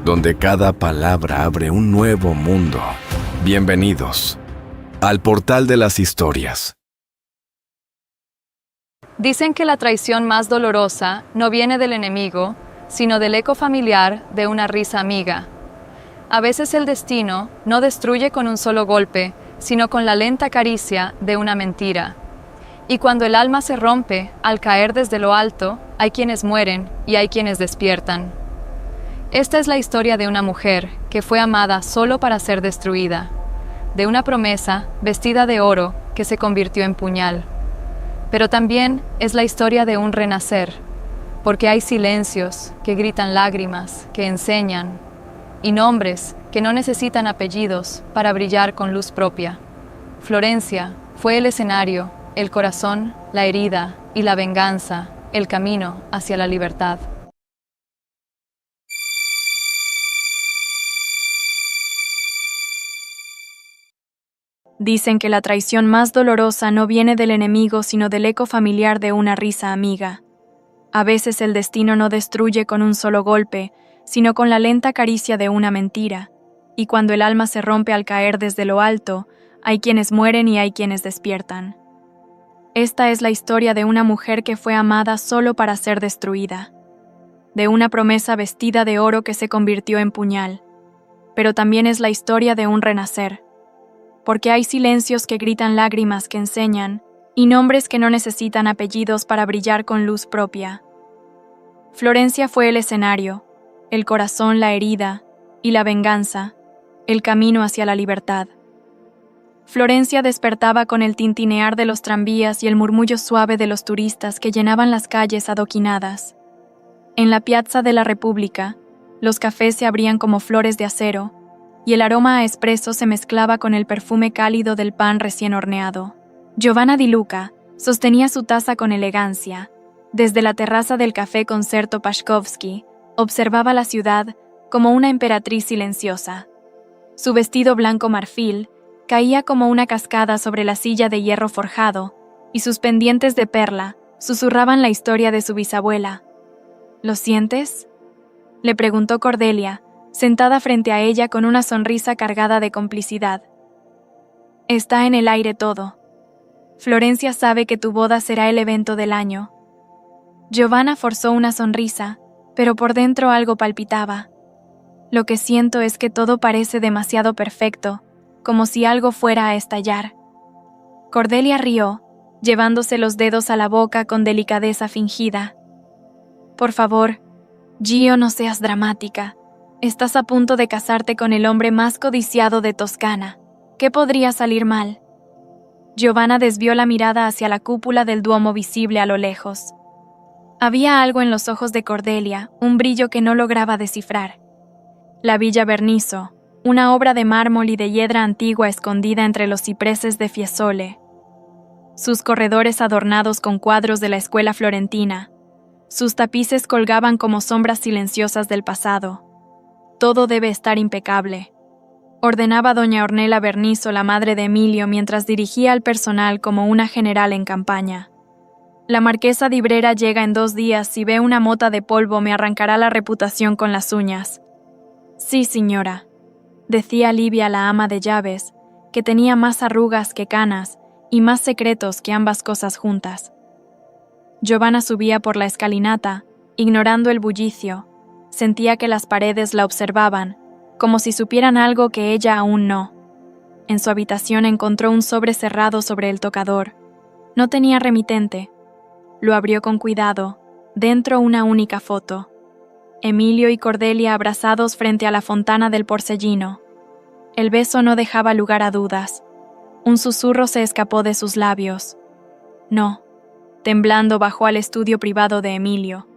donde cada palabra abre un nuevo mundo. Bienvenidos al Portal de las Historias. Dicen que la traición más dolorosa no viene del enemigo, sino del eco familiar de una risa amiga. A veces el destino no destruye con un solo golpe, sino con la lenta caricia de una mentira. Y cuando el alma se rompe, al caer desde lo alto, hay quienes mueren y hay quienes despiertan. Esta es la historia de una mujer que fue amada solo para ser destruida, de una promesa vestida de oro que se convirtió en puñal. Pero también es la historia de un renacer, porque hay silencios que gritan lágrimas, que enseñan, y nombres que no necesitan apellidos para brillar con luz propia. Florencia fue el escenario, el corazón, la herida y la venganza, el camino hacia la libertad. Dicen que la traición más dolorosa no viene del enemigo, sino del eco familiar de una risa amiga. A veces el destino no destruye con un solo golpe, sino con la lenta caricia de una mentira. Y cuando el alma se rompe al caer desde lo alto, hay quienes mueren y hay quienes despiertan. Esta es la historia de una mujer que fue amada solo para ser destruida, de una promesa vestida de oro que se convirtió en puñal. Pero también es la historia de un renacer, porque hay silencios que gritan lágrimas que enseñan, y nombres que no necesitan apellidos para brillar con luz propia. Florencia fue el escenario, el corazón la herida, y la venganza, el camino hacia la libertad. Florencia despertaba con el tintinear de los tranvías y el murmullo suave de los turistas que llenaban las calles adoquinadas. En la Piazza de la República, los cafés se abrían como flores de acero, y el aroma a espresso se mezclaba con el perfume cálido del pan recién horneado. Giovanna Di Luca sostenía su taza con elegancia. Desde la terraza del café Concerto Pashkovsky, observaba la ciudad como una emperatriz silenciosa. Su vestido blanco marfil caía como una cascada sobre la silla de hierro forjado, y sus pendientes de perla susurraban la historia de su bisabuela. ¿Lo sientes?, le preguntó Cordelia, sentada frente a ella con una sonrisa cargada de complicidad. Está en el aire todo. Florencia sabe que tu boda será el evento del año. Giovanna forzó una sonrisa, pero por dentro algo palpitaba. Lo que siento es que todo parece demasiado perfecto, como si algo fuera a estallar. Cordelia rió, llevándose los dedos a la boca con delicadeza fingida. Por favor, Gio, no seas dramática. Estás a punto de casarte con el hombre más codiciado de Toscana. ¿Qué podría salir mal? Giovanna desvió la mirada hacia la cúpula del Duomo visible a lo lejos. Había algo en los ojos de Cordelia, un brillo que no lograba descifrar. La Villa Bernizo, una obra de mármol y de hiedra antigua escondida entre los cipreses de Fiesole. Sus corredores adornados con cuadros de la escuela florentina. Sus tapices colgaban como sombras silenciosas del pasado. Todo debe estar impecable, ordenaba doña Ornella Bernizo, la madre de Emilio, mientras dirigía al personal como una general en campaña. La marquesa de Ibrera llega en 2 días. Si ve una mota de polvo me arrancará la reputación con las uñas. Sí, señora, decía Livia, la ama de llaves, que tenía más arrugas que canas y más secretos que ambas cosas juntas. Giovanna subía por la escalinata, ignorando el bullicio. Sentía que las paredes la observaban, como si supieran algo que ella aún no. En su habitación encontró un sobre cerrado sobre el tocador. No tenía remitente. Lo abrió con cuidado. Dentro una única foto. Emilio y Cordelia abrazados frente a la fontana del Porcellino. El beso no dejaba lugar a dudas. Un susurro se escapó de sus labios. No. Temblando bajó al estudio privado de Emilio.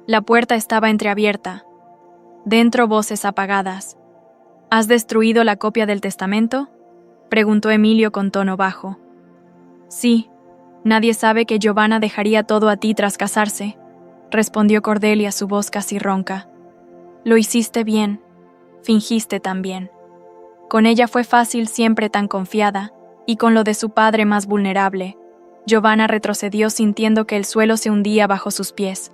La puerta estaba entreabierta. Dentro voces apagadas. ¿Has destruido la copia del testamento?, preguntó Emilio con tono bajo. Sí. Nadie sabe que Giovanna dejaría todo a ti tras casarse, respondió Cordelia, su voz casi ronca. Lo hiciste bien. Fingiste también. Con ella fue fácil, siempre tan confiada, y con lo de su padre más vulnerable. Giovanna retrocedió sintiendo que el suelo se hundía bajo sus pies.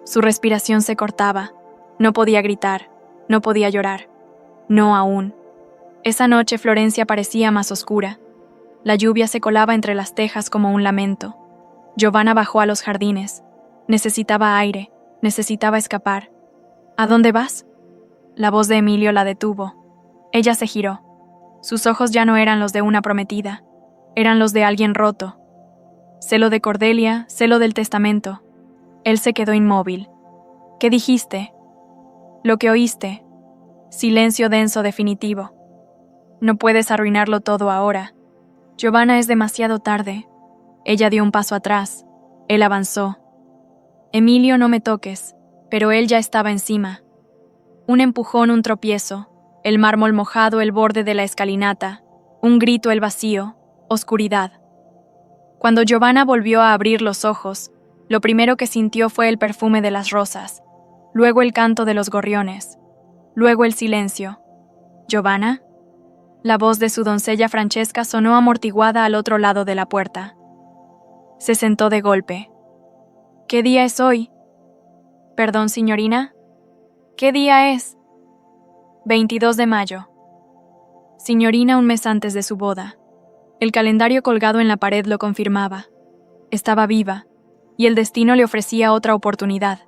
Su respiración se cortaba. No podía gritar. No podía llorar. No aún. Esa noche Florencia parecía más oscura. La lluvia se colaba entre las tejas como un lamento. Giovanna bajó a los jardines. Necesitaba aire, necesitaba escapar. ¿A dónde vas? La voz de Emilio la detuvo. Ella se giró. Sus ojos ya no eran los de una prometida, eran los de alguien roto. Celo de Cordelia, celo del testamento. Él se quedó inmóvil. ¿Qué dijiste? Lo que oíste. Silencio denso definitivo. No puedes arruinarlo todo ahora. Giovanna, es demasiado tarde. Ella dio un paso atrás. Él avanzó. Emilio, no me toques, pero él ya estaba encima. Un empujón, un tropiezo, el mármol mojado, el borde de la escalinata, un grito, el vacío, oscuridad. Cuando Giovanna volvió a abrir los ojos, lo primero que sintió fue el perfume de las rosas, luego el canto de los gorriones, luego el silencio. ¿Giovanna? La voz de su doncella Francesca sonó amortiguada al otro lado de la puerta. Se sentó de golpe. ¿Qué día es hoy? ¿Perdón, signorina? ¿Qué día es? 22 de mayo. Signorina, un mes antes de su boda. El calendario colgado en la pared lo confirmaba. Estaba viva, y el destino le ofrecía otra oportunidad.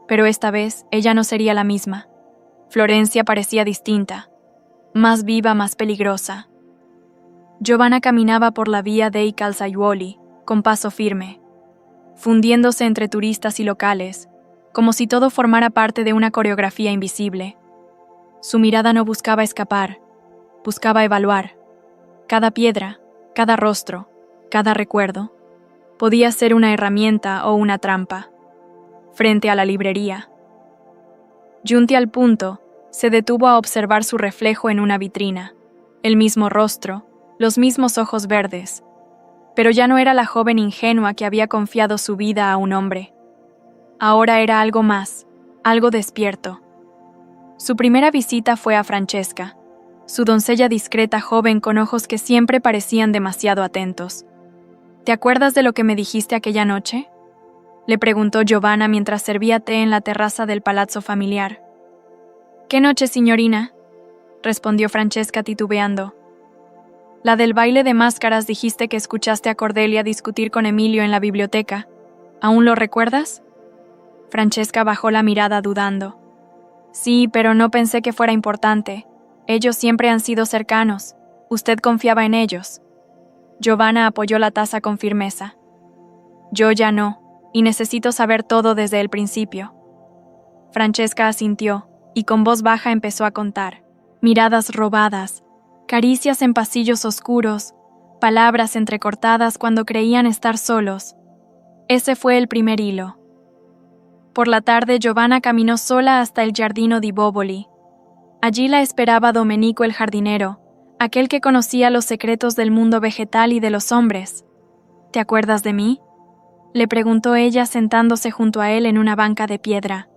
Pero esta vez ella no sería la misma. Florencia parecía distinta, más viva, más peligrosa. Giovanna caminaba por la vía dei Calzaiuoli, con paso firme, fundiéndose entre turistas y locales, como si todo formara parte de una coreografía invisible. Su mirada no buscaba escapar, buscaba evaluar. Cada piedra, cada rostro, cada recuerdo, podía ser una herramienta o una trampa. Frente a la librería, Junti al punto, se detuvo a observar su reflejo en una vitrina, el mismo rostro, los mismos ojos verdes, pero ya no era la joven ingenua que había confiado su vida a un hombre. Ahora era algo más, algo despierto. Su primera visita fue a Francesca, su doncella discreta joven con ojos que siempre parecían demasiado atentos. ¿Te acuerdas de lo que me dijiste aquella noche?, le preguntó Giovanna mientras servía té en la terraza del palazzo familiar. ¿Qué noche, signorina?, respondió Francesca titubeando. La del baile de máscaras. Dijiste que escuchaste a Cordelia discutir con Emilio en la biblioteca. ¿Aún lo recuerdas? Francesca bajó la mirada dudando. Sí, pero no pensé que fuera importante. Ellos siempre han sido cercanos. Usted confiaba en ellos. Giovanna apoyó la taza con firmeza. Yo ya no, y necesito saber todo desde el principio. Francesca asintió, y con voz baja empezó a contar. Miradas robadas, caricias en pasillos oscuros, palabras entrecortadas cuando creían estar solos. Ese fue el primer hilo. Por la tarde Giovanna caminó sola hasta el Giardino di Boboli. Allí la esperaba Domenico el jardinero, aquel que conocía los secretos del mundo vegetal y de los hombres. ¿Te acuerdas de mí?, le preguntó ella sentándose junto a él en una banca de piedra.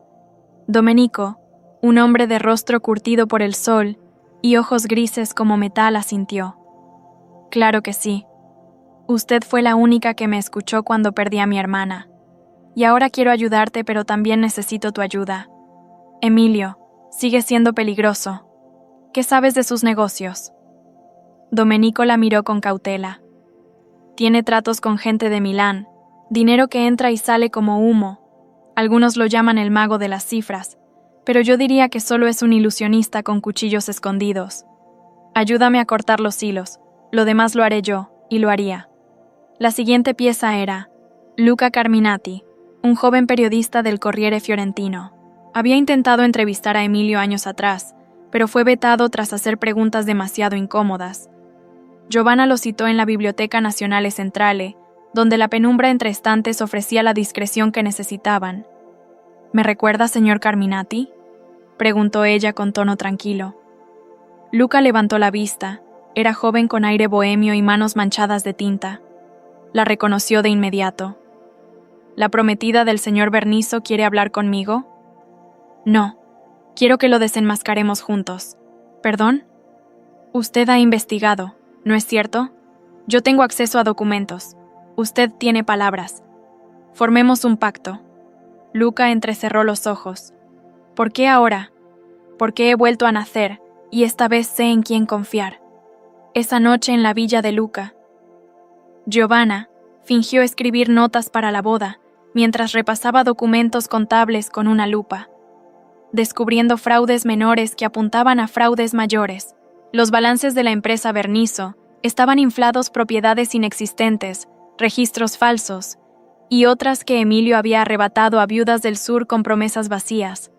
Domenico, un hombre de rostro curtido por el sol y ojos grises como metal, asintió. Claro que sí. Usted fue la única que me escuchó cuando perdí a mi hermana. Y ahora quiero ayudarte, pero también necesito tu ayuda. Emilio, sigue siendo peligroso. ¿Qué sabes de sus negocios? Domenico la miró con cautela. Tiene tratos con gente de Milán, dinero que entra y sale como humo. Algunos lo llaman el mago de las cifras, pero yo diría que solo es un ilusionista con cuchillos escondidos. Ayúdame a cortar los hilos, lo demás lo haré yo, y lo haría. La siguiente pieza era Luca Carminati, un joven periodista del Corriere Fiorentino. Había intentado entrevistar a Emilio años atrás, pero fue vetado tras hacer preguntas demasiado incómodas. Giovanna lo citó en la Biblioteca Nazionale Centrale, donde la penumbra entre estantes ofrecía la discreción que necesitaban. ¿Me recuerda, señor Carminati?, preguntó ella con tono tranquilo. Luca levantó la vista. Era joven con aire bohemio y manos manchadas de tinta. La reconoció de inmediato. ¿La prometida del señor Bernizo quiere hablar conmigo? No. Quiero que lo desenmascaremos juntos. ¿Perdón? Usted ha investigado, ¿no es cierto? Yo tengo acceso a documentos. Usted tiene palabras. Formemos un pacto. Luca entrecerró los ojos. ¿Por qué ahora? porque he vuelto a nacer, y esta vez sé en quién confiar. Esa noche en la villa de Luca, Giovanna fingió escribir notas para la boda, mientras repasaba documentos contables con una lupa, descubriendo fraudes menores que apuntaban a fraudes mayores. Los balances de la empresa Verniso estaban inflados propiedades inexistentes, registros falsos, y otras que Emilio había arrebatado a viudas del sur con promesas vacías.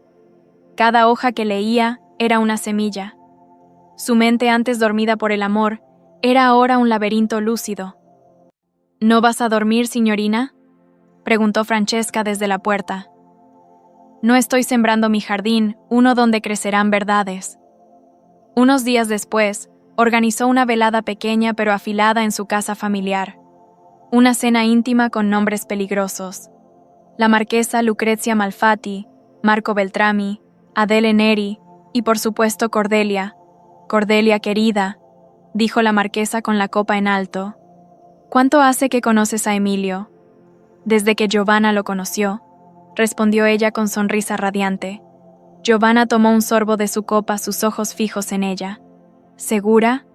Cada hoja que leía era una semilla. Su mente, antes dormida por el amor, era ahora un laberinto lúcido. ¿No vas a dormir, signorina?, preguntó Francesca desde la puerta. No estoy sembrando mi jardín, uno donde crecerán verdades. Unos días después, organizó una velada pequeña pero afilada en su casa familiar. Una cena íntima con nombres peligrosos. La marquesa Lucrezia Malfatti, Marco Beltrami, Adele Neri y por supuesto Cordelia. Cordelia querida, dijo la marquesa con la copa en alto. ¿Cuánto hace que conoces a Emilio? Desde que Giovanna lo conoció, respondió ella con sonrisa radiante. Giovanna tomó un sorbo de su copa, sus ojos fijos en ella. ¿Segura?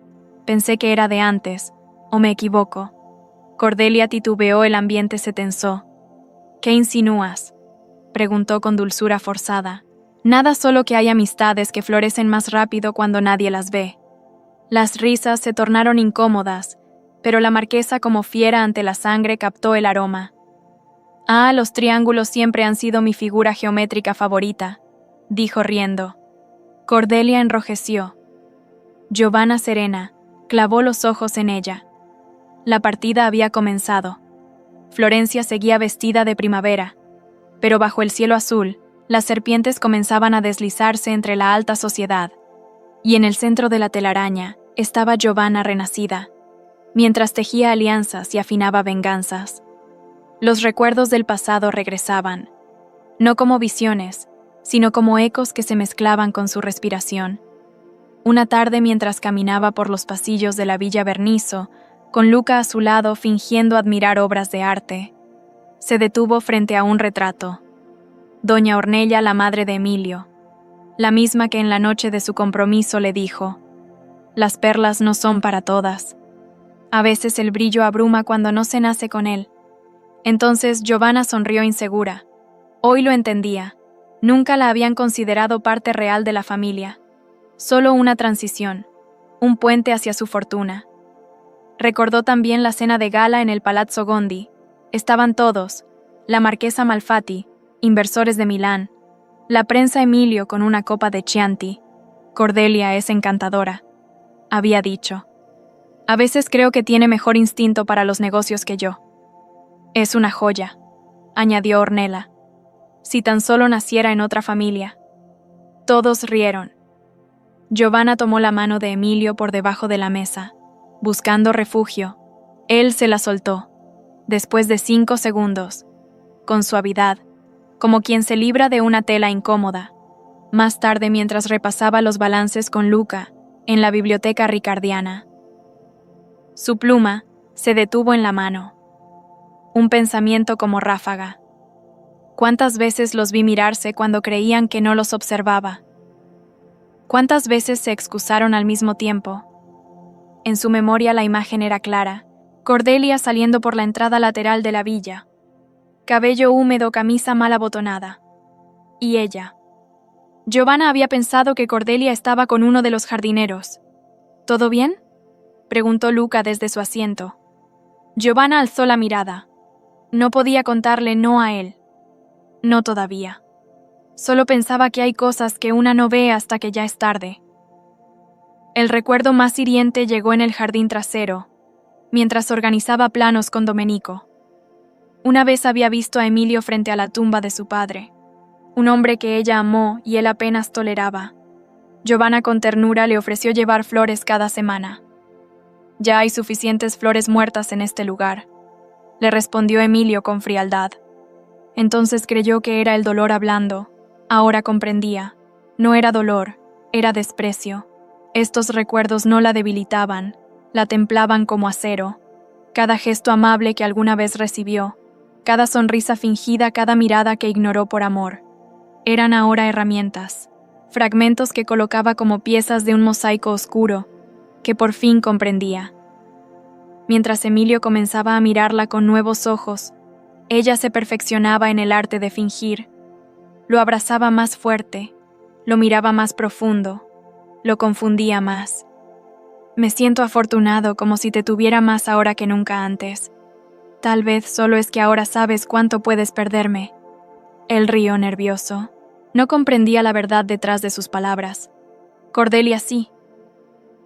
Pensé que era de antes, ¿o me equivoco? Cordelia titubeó, el ambiente se tensó. ¿Qué insinúas?, preguntó con dulzura forzada. Nada, solo que hay amistades que florecen más rápido cuando nadie las ve. Las risas se tornaron incómodas, pero la marquesa, como fiera ante la sangre, captó el aroma. Ah, los triángulos siempre han sido mi figura geométrica favorita, dijo riendo. Cordelia enrojeció. Giovanna, serena, clavó los ojos en ella. La partida había comenzado. Florencia seguía vestida de primavera, pero bajo el cielo azul, las serpientes comenzaban a deslizarse entre la alta sociedad, y en el centro de la telaraña estaba Giovanna renacida, mientras tejía alianzas y afinaba venganzas. Los recuerdos del pasado regresaban, no como visiones, sino como ecos que se mezclaban con su respiración. Una tarde, mientras caminaba por los pasillos de la Villa Verniso, con Luca a su lado fingiendo admirar obras de arte, se detuvo frente a un retrato. Doña Ornella, la madre de Emilio, la misma que en la noche de su compromiso le dijo: «Las perlas no son para todas. A veces el brillo abruma cuando no se nace con él». Entonces Giovanna sonrió insegura. Hoy lo entendía. Nunca la habían considerado parte real de la familia. Solo una transición, un puente hacia su fortuna. Recordó también la cena de gala en el Palazzo Gondi. Estaban todos: la marquesa Malfatti, inversores de Milán, la prensa, Emilio con una copa de Chianti. Cordelia es encantadora, había dicho. A veces creo que tiene mejor instinto para los negocios que yo. Es una joya, añadió Ornella. Si tan solo naciera en otra familia. Todos rieron. Giovanna tomó la mano de Emilio por debajo de la mesa, buscando refugio. Él se la soltó, después de 5 segundos, con suavidad, como quien se libra de una tela incómoda. Más tarde, mientras repasaba los balances con Luca, en la biblioteca ricardiana, su pluma se detuvo en la mano. Un pensamiento como ráfaga. ¿Cuántas veces los vi mirarse cuando creían que no los observaba? ¿Cuántas veces se excusaron al mismo tiempo? En su memoria la imagen era clara. Cordelia saliendo por la entrada lateral de la villa. Cabello húmedo, camisa mal abotonada. Y ella. Giovanna había pensado que Cordelia estaba con uno de los jardineros. ¿Todo bien?, preguntó Luca desde su asiento. Giovanna alzó la mirada. No podía contarle no a él. No todavía. Solo pensaba que hay cosas que una no ve hasta que ya es tarde. El recuerdo más hiriente llegó en el jardín trasero, mientras organizaba planos con Domenico. Una vez había visto a Emilio frente a la tumba de su padre, un hombre que ella amó y él apenas toleraba. Giovanna con ternura le ofreció llevar flores cada semana. «Ya hay suficientes flores muertas en este lugar», le respondió Emilio con frialdad. Entonces creyó que era el dolor hablando. Ahora comprendía. No era dolor, era desprecio. Estos recuerdos no la debilitaban, la templaban como acero. Cada gesto amable que alguna vez recibió, cada sonrisa fingida, cada mirada que ignoró por amor, eran ahora herramientas, fragmentos que colocaba como piezas de un mosaico oscuro, que por fin comprendía. Mientras Emilio comenzaba a mirarla con nuevos ojos, ella se perfeccionaba en el arte de fingir. Lo abrazaba más fuerte, lo miraba más profundo, lo confundía más. Me siento afortunado, como si te tuviera más ahora que nunca antes. Tal vez solo es que ahora sabes cuánto puedes perderme. Él rió nervioso. No comprendía la verdad detrás de sus palabras. Cordelia sí.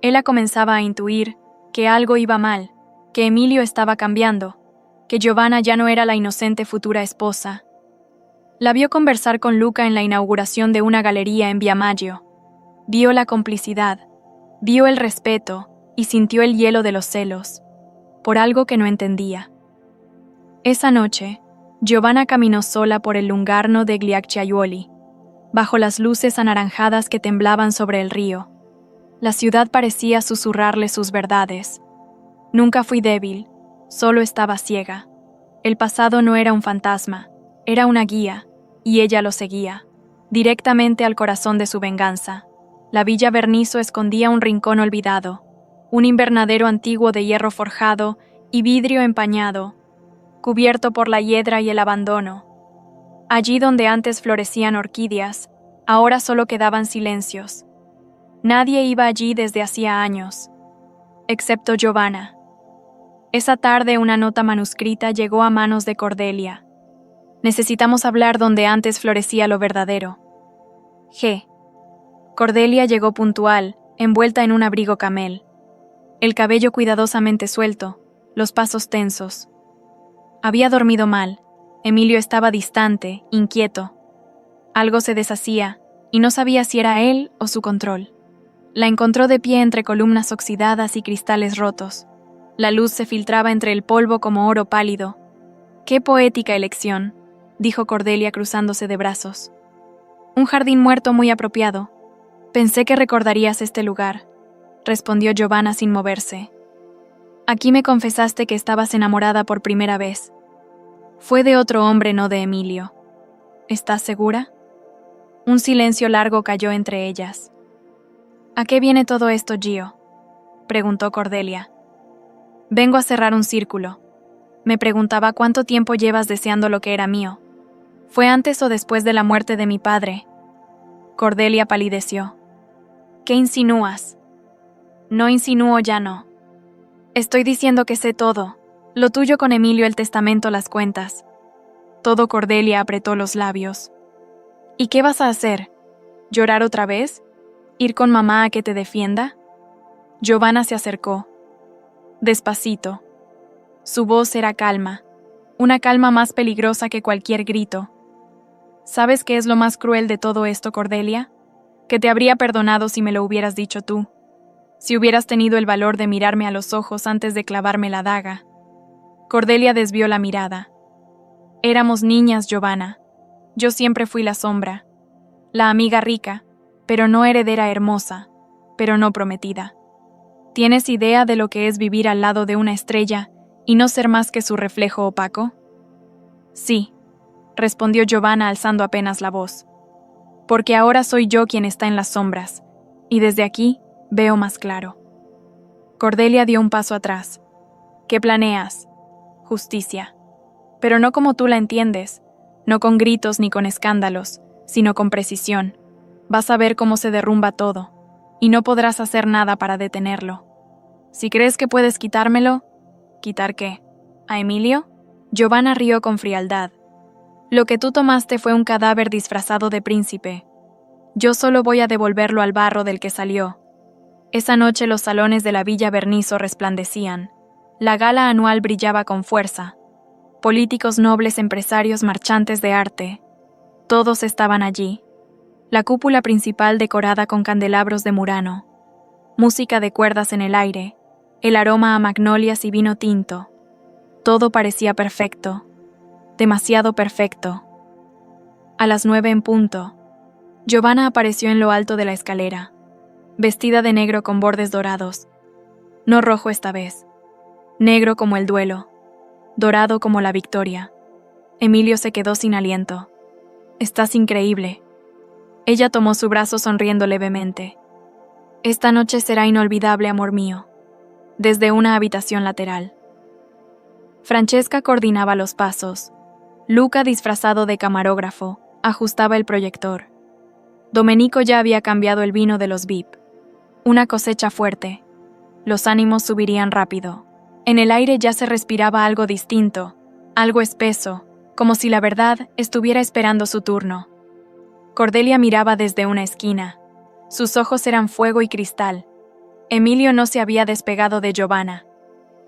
Ella comenzaba a intuir que algo iba mal, que Emilio estaba cambiando, que Giovanna ya no era la inocente futura esposa. La vio conversar con Luca en la inauguración de una galería en Via Maggio. Vio la complicidad, vio el respeto y sintió el hielo de los celos, por algo que no entendía. Esa noche, Giovanna caminó sola por el Lungarno de Gliacciaiuoli, bajo las luces anaranjadas que temblaban sobre el río. La ciudad parecía susurrarle sus verdades. Nunca fui débil, solo estaba ciega. El pasado no era un fantasma, era una guía, y ella lo seguía, directamente al corazón de su venganza. La Villa Vernizo escondía un rincón olvidado, un invernadero antiguo de hierro forjado y vidrio empañado, cubierto por la hiedra y el abandono. Allí donde antes florecían orquídeas, ahora solo quedaban silencios. Nadie iba allí desde hacía años, excepto Giovanna. Esa tarde una nota manuscrita llegó a manos de Cordelia. Necesitamos hablar donde antes florecía lo verdadero. G. Cordelia llegó puntual, envuelta en un abrigo camel. El cabello cuidadosamente suelto, los pasos tensos. Había dormido mal. Emilio estaba distante, inquieto. Algo se deshacía, y no sabía si era él o su control. La encontró de pie entre columnas oxidadas y cristales rotos. La luz se filtraba entre el polvo como oro pálido. ¡Qué poética elección!, dijo Cordelia cruzándose de brazos. Un jardín muerto muy apropiado. Pensé que recordarías este lugar, respondió Giovanna sin moverse. Aquí me confesaste que estabas enamorada por primera vez. Fue de otro hombre, no de Emilio. ¿Estás segura? Un silencio largo cayó entre ellas. ¿A qué viene todo esto, Gio?, preguntó Cordelia. Vengo a cerrar un círculo. Me preguntaba cuánto tiempo llevas deseando lo que era mío. ¿Fue antes o después de la muerte de mi padre? Cordelia palideció. ¿Qué insinúas? No insinúo, ya no. Estoy diciendo que sé todo. Lo tuyo con Emilio, el testamento, las cuentas. Todo. Cordelia apretó los labios. ¿Y qué vas a hacer? ¿Llorar otra vez? ¿Ir con mamá a que te defienda? Giovanna se acercó. Despacito. Su voz era calma, una calma más peligrosa que cualquier grito. ¿Sabes qué es lo más cruel de todo esto, Cordelia? Que te habría perdonado si me lo hubieras dicho tú. Si hubieras tenido el valor de mirarme a los ojos antes de clavarme la daga. Cordelia desvió la mirada. Éramos niñas, Giovanna. Yo siempre fui la sombra. La amiga rica, pero no heredera, hermosa, pero no prometida. ¿Tienes idea de lo que es vivir al lado de una estrella y no ser más que su reflejo opaco? Sí, respondió Giovanna alzando apenas la voz. Porque ahora soy yo quien está en las sombras, y desde aquí veo más claro. Cordelia dio un paso atrás. ¿Qué planeas? Justicia. Pero no como tú la entiendes, no con gritos ni con escándalos, sino con precisión. Vas a ver cómo se derrumba todo, y no podrás hacer nada para detenerlo. Si crees que puedes quitármelo, ¿quitar qué? ¿A Emilio? Giovanna rió con frialdad. Lo que tú tomaste fue un cadáver disfrazado de príncipe. Yo solo voy a devolverlo al barro del que salió. Esa noche los salones de la Villa Vernizo resplandecían. La gala anual brillaba con fuerza. Políticos, nobles, empresarios, marchantes de arte. Todos estaban allí. La cúpula principal decorada con candelabros de Murano. Música de cuerdas en el aire. El aroma a magnolias y vino tinto. Todo parecía perfecto. Demasiado perfecto. A las 9 en punto, Giovanna apareció en lo alto de la escalera, vestida de negro con bordes dorados. No rojo esta vez. Negro como el duelo. Dorado como la victoria. Emilio se quedó sin aliento. Estás increíble. Ella tomó su brazo sonriendo levemente. Esta noche será inolvidable, amor mío. Desde una habitación lateral. Francesca coordinaba los pasos. Luca, disfrazado de camarógrafo, ajustaba el proyector. Domenico ya había cambiado el vino de los VIP. Una cosecha fuerte. Los ánimos subirían rápido. En el aire ya se respiraba algo distinto, algo espeso, como si la verdad estuviera esperando su turno. Cordelia miraba desde una esquina. Sus ojos eran fuego y cristal. Emilio no se había despegado de Giovanna.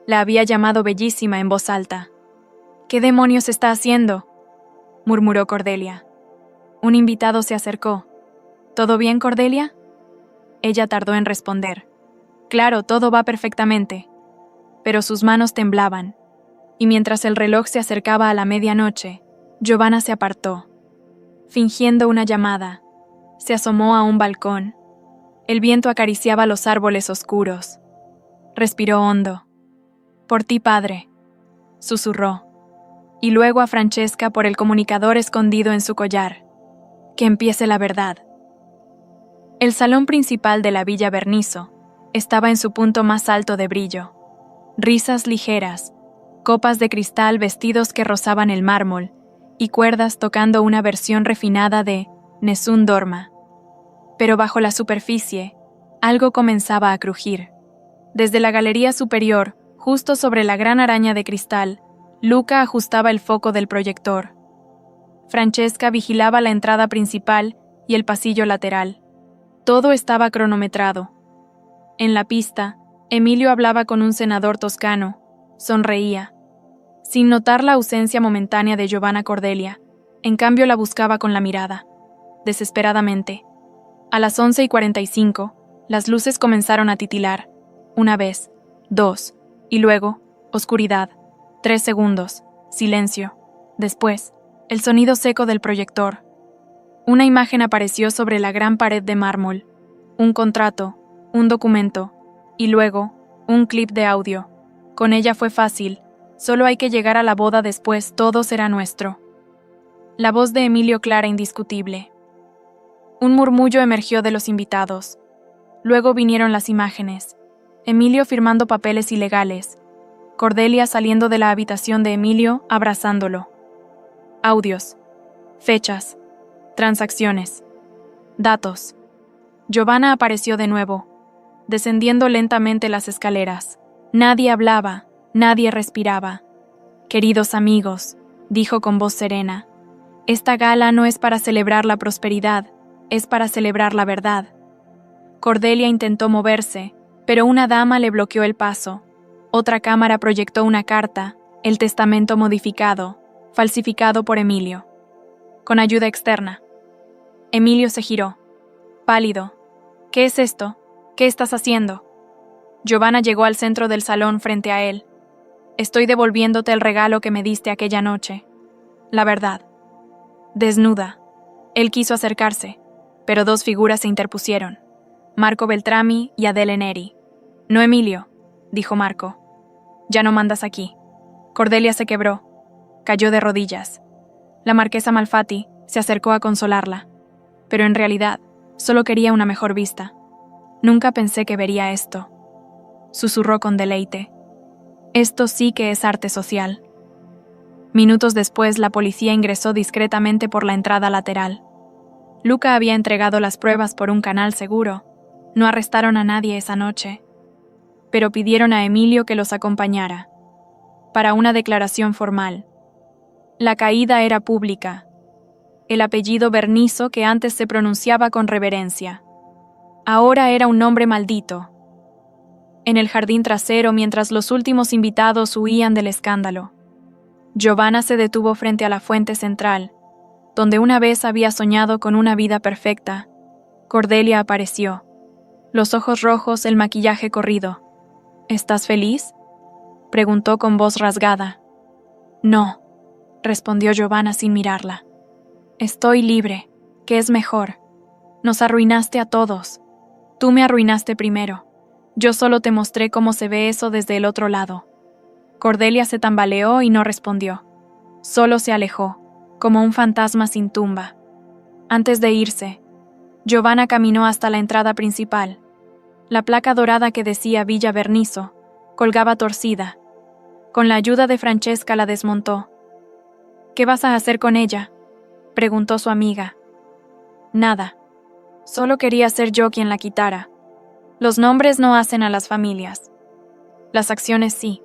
La había llamado bellísima en voz alta. ¿Qué demonios está haciendo?, murmuró Cordelia. Un invitado se acercó. ¿Todo bien, Cordelia? Ella tardó en responder. Claro, todo va perfectamente. Pero sus manos temblaban, y mientras el reloj se acercaba a la medianoche, Giovanna se apartó. Fingiendo una llamada, se asomó a un balcón. El viento acariciaba los árboles oscuros. Respiró hondo. «Por ti, padre», susurró, y luego a Francesca por el comunicador escondido en su collar. «Que empiece la verdad». El salón principal de la Villa Bernizo estaba en su punto más alto de brillo. Risas ligeras, copas de cristal, vestidos que rozaban el mármol, y cuerdas tocando una versión refinada de Nessun Dorma. Pero bajo la superficie, algo comenzaba a crujir. Desde la galería superior, justo sobre la gran araña de cristal, Luca ajustaba el foco del proyector. Francesca vigilaba la entrada principal y el pasillo lateral. Todo estaba cronometrado. En la pista, Emilio hablaba con un senador toscano. Sonreía. Sin notar la ausencia momentánea de Giovanna Cordelia, en cambio la buscaba con la mirada. Desesperadamente. A las 11:45, las luces comenzaron a titilar. Una vez, dos, y luego, oscuridad. 3 segundos, silencio. Después, el sonido seco del proyector. Una imagen apareció sobre la gran pared de mármol. Un contrato, un documento, y luego, un clip de audio. Con ella fue fácil. Solo hay que llegar a la boda después, todo será nuestro. La voz de Emilio clara, indiscutible. Un murmullo emergió de los invitados. Luego vinieron las imágenes. Emilio firmando papeles ilegales. Cordelia saliendo de la habitación de Emilio, abrazándolo. Audios. Fechas. Transacciones. Datos. Giovanna apareció de nuevo, descendiendo lentamente las escaleras. Nadie hablaba. Nadie respiraba. «Queridos amigos», dijo con voz serena, «esta gala no es para celebrar la prosperidad, es para celebrar la verdad». Cordelia intentó moverse, pero una dama le bloqueó el paso. Otra cámara proyectó una carta, el testamento modificado, falsificado por Emilio. Con ayuda externa. Emilio se giró. Pálido. «¿Qué es esto? ¿Qué estás haciendo?» Giovanna llegó al centro del salón frente a él. «Estoy devolviéndote el regalo que me diste aquella noche. La verdad». Desnuda. Él quiso acercarse, pero dos figuras se interpusieron. Marco Beltrami y Adele Neri. «No, Emilio», dijo Marco. «Ya no mandas aquí». Cordelia se quebró. Cayó de rodillas. La marquesa Malfatti se acercó a consolarla. Pero en realidad, solo quería una mejor vista. «Nunca pensé que vería esto», susurró con deleite. «Esto sí que es arte social». Minutos después, la policía ingresó discretamente por la entrada lateral. Luca había entregado las pruebas por un canal seguro. No arrestaron a nadie esa noche. Pero pidieron a Emilio que los acompañara. Para una declaración formal. La caída era pública. El apellido Bernizo, que antes se pronunciaba con reverencia, ahora era un nombre maldito. En el jardín trasero, mientras los últimos invitados huían del escándalo, Giovanna se detuvo frente a la fuente central, donde una vez había soñado con una vida perfecta. Cordelia apareció. Los ojos rojos, el maquillaje corrido. «¿Estás feliz?», preguntó con voz rasgada. «No», respondió Giovanna sin mirarla. «Estoy libre, que es mejor. Nos arruinaste a todos. Tú me arruinaste primero. Yo solo te mostré cómo se ve eso desde el otro lado». Cordelia se tambaleó y no respondió. Solo se alejó, como un fantasma sin tumba. Antes de irse, Giovanna caminó hasta la entrada principal. La placa dorada que decía Villa Vernizo colgaba torcida. Con la ayuda de Francesca la desmontó. «¿Qué vas a hacer con ella?», preguntó su amiga. «Nada. Solo quería ser yo quien la quitara. Los nombres no hacen a las familias. Las acciones sí».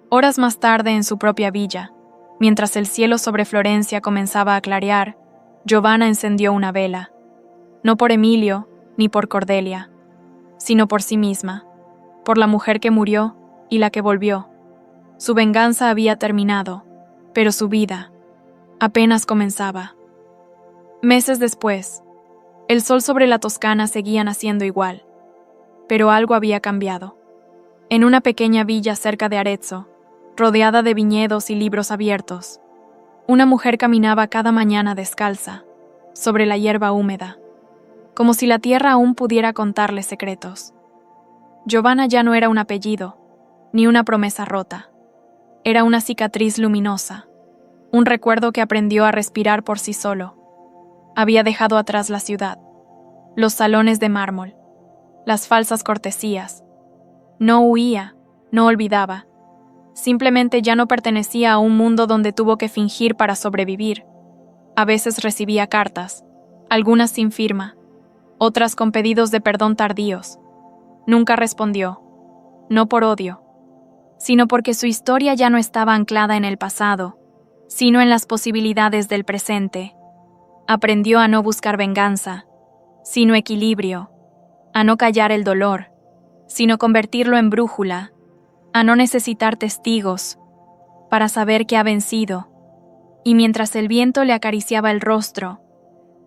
Horas más tarde, en su propia villa, mientras el cielo sobre Florencia comenzaba a clarear, Giovanna encendió una vela. No por Emilio, ni por Cordelia, sino por sí misma, por la mujer que murió y la que volvió. Su venganza había terminado, pero su vida apenas comenzaba. Meses después, el sol sobre la Toscana seguía naciendo igual, pero algo había cambiado. En una pequeña villa cerca de Arezzo, rodeada de viñedos y libros abiertos, una mujer caminaba cada mañana descalza, sobre la hierba húmeda, como si la tierra aún pudiera contarle secretos. Giovanna ya no era un apellido, ni una promesa rota. Era una cicatriz luminosa, un recuerdo que aprendió a respirar por sí solo. Había dejado atrás la ciudad, los salones de mármol, las falsas cortesías. No huía, no olvidaba. Simplemente ya no pertenecía a un mundo donde tuvo que fingir para sobrevivir. A veces recibía cartas, algunas sin firma, otras con pedidos de perdón tardíos. Nunca respondió, no por odio, sino porque su historia ya no estaba anclada en el pasado, sino en las posibilidades del presente. Aprendió a no buscar venganza, sino equilibrio, a no callar el dolor, sino convertirlo en brújula, a no necesitar testigos para saber que ha vencido. Y mientras el viento le acariciaba el rostro,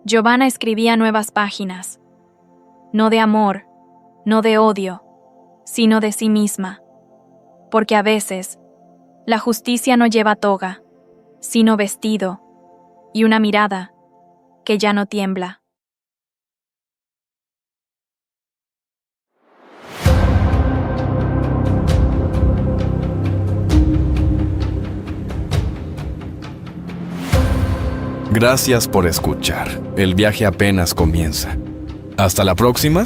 Giovanna escribía nuevas páginas, no de amor, no de odio, sino de sí misma, porque a veces la justicia no lleva toga, sino vestido y una mirada que ya no tiembla. Gracias por escuchar. El viaje apenas comienza. Hasta la próxima.